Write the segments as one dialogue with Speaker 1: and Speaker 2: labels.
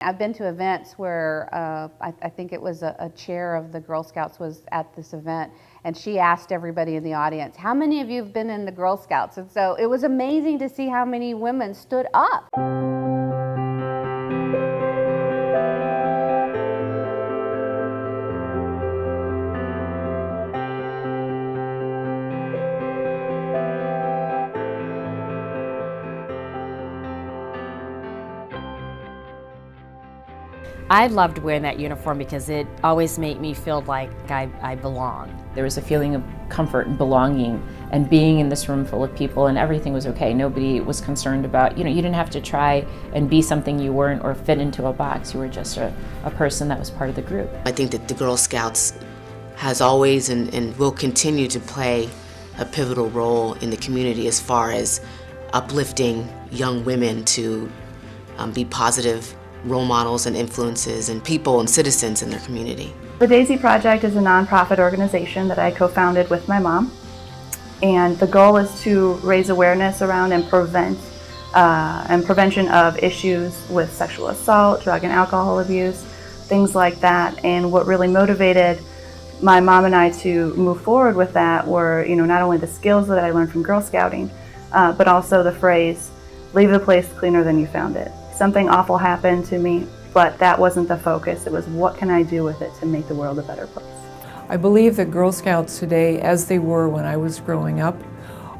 Speaker 1: I've been to events where I think it was a chair of the Girl Scouts was at this event, and she asked everybody in the audience, how many of you have been in the Girl Scouts? And so it was amazing to see how many women stood up.
Speaker 2: I loved wearing that uniform because it always made me feel like I belonged.
Speaker 3: There was a feeling of comfort and belonging and being in this room full of people, and everything was okay. Nobody was concerned about, you didn't have to try and be something you weren't or fit into a box. You were just a person that was part of the group.
Speaker 4: I think that the Girl Scouts has always and will continue to play a pivotal role in the community as far as uplifting young women to be positive role models and influences and people and citizens in their community.
Speaker 5: The Daisy Project is a nonprofit organization that I co-founded with my mom, and the goal is to raise awareness around and prevention of issues with sexual assault, drug and alcohol abuse, things like that. And what really motivated my mom and I to move forward with that were, not only the skills that I learned from Girl Scouting, but also the phrase, leave the place cleaner than you found it. Something awful happened to me, but that wasn't the focus. It was, what can I do with it to make the world a better place?
Speaker 6: I believe that Girl Scouts today, as they were when I was growing up,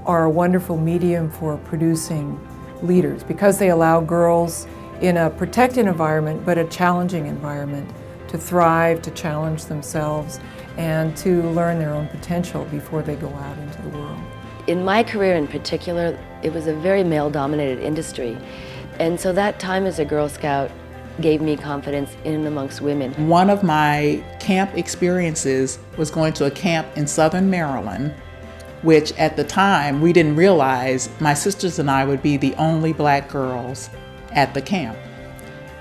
Speaker 6: are a wonderful medium for producing leaders because they allow girls in a protected environment, but a challenging environment, to thrive, to challenge themselves, and to learn their own potential before they go out into the world.
Speaker 7: In my career in particular, it was a very male-dominated industry. And so that time as a Girl Scout gave me confidence in and amongst women.
Speaker 8: One of my camp experiences was going to a camp in Southern Maryland, which at the time we didn't realize my sisters and I would be the only black girls at the camp.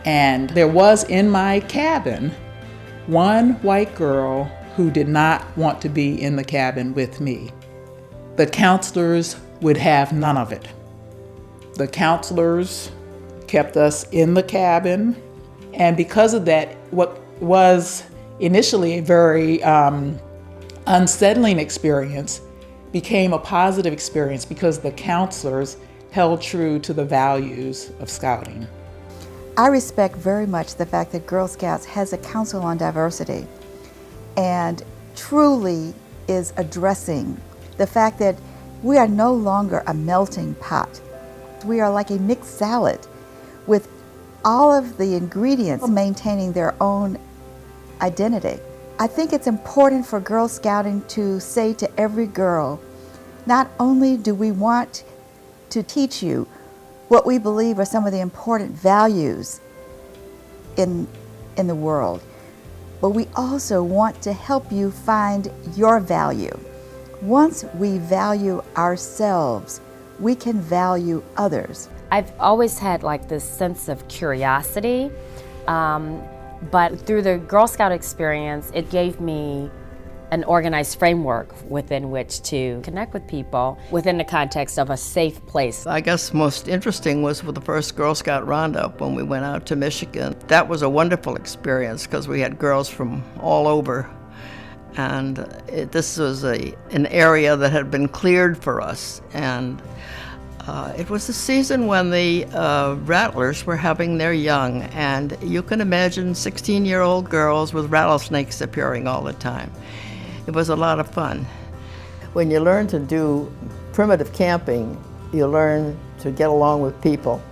Speaker 8: And there was in my cabin one white girl who did not want to be in the cabin with me. The counselors would have none of it. The counselors kept us in the cabin, and because of that, what was initially a very unsettling experience became a positive experience because the counselors held true to the values of Scouting.
Speaker 9: I respect very much the fact that Girl Scouts has a Council on Diversity and truly is addressing the fact that we are no longer a melting pot. We are like a mixed salad with all of the ingredients maintaining their own identity. I think it's important for Girl Scouting to say to every girl, not only do we want to teach you what we believe are some of the important values in the world, but we also want to help you find your value. Once we value ourselves, we can value others.
Speaker 2: I've always had like this sense of curiosity, but through the Girl Scout experience, it gave me an organized framework within which to connect with people within the context of a safe place.
Speaker 10: I guess most interesting was with the first Girl Scout Roundup when we went out to Michigan. That was a wonderful experience because we had girls from all over. And this was an area that had been cleared for us. And it was the season when the rattlers were having their young. And you can imagine 16-year-old girls with rattlesnakes appearing all the time. It was a lot of fun. When you learn to do primitive camping, you learn to get along with people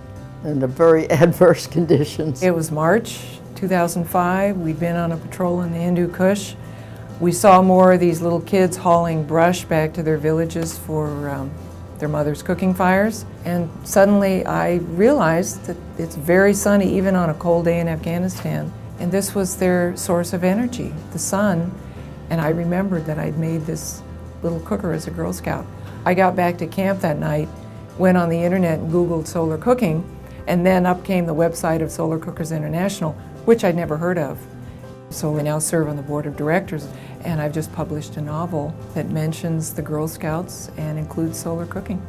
Speaker 10: in the very adverse conditions.
Speaker 6: It was March 2005. We'd been on a patrol in the Hindu Kush. We saw more of these little kids hauling brush back to their villages for their mother's cooking fires. And suddenly I realized that it's very sunny even on a cold day in Afghanistan. And this was their source of energy, the sun. And I remembered that I'd made this little cooker as a Girl Scout. I got back to camp that night, went on the internet and Googled solar cooking, and then up came the website of Solar Cookers International, which I'd never heard of. So I now serve on the board of directors, and I've just published a novel that mentions the Girl Scouts and includes solar cooking.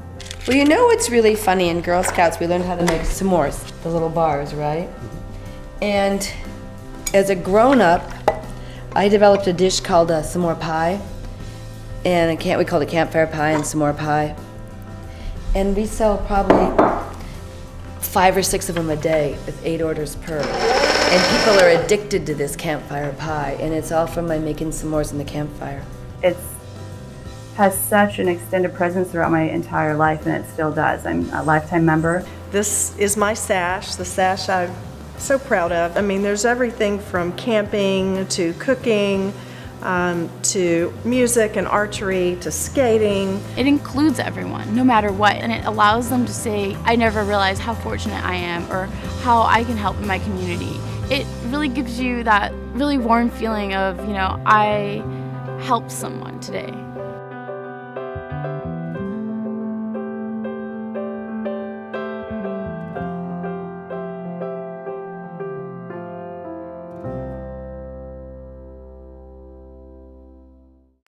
Speaker 11: Well, you know what's really funny in Girl Scouts? We learned how to make s'mores, the little bars, right?
Speaker 7: And as a grown-up, I developed a dish called s'more pie. And we called it campfire pie and s'more pie. And we sell probably 5 or 6 of them a day with 8 orders per. And people are addicted to this campfire pie, and it's all from my making s'mores in the campfire.
Speaker 5: It has such an extended presence throughout my entire life, and it still does. I'm a lifetime member.
Speaker 11: This is my sash, the sash I'm so proud of. I mean, there's everything from camping to cooking, to music and archery to skating.
Speaker 12: It includes everyone, no matter what, and it allows them to say, I never realized how fortunate I am or how I can help in my community. It really gives you that really warm feeling of, I helped someone today.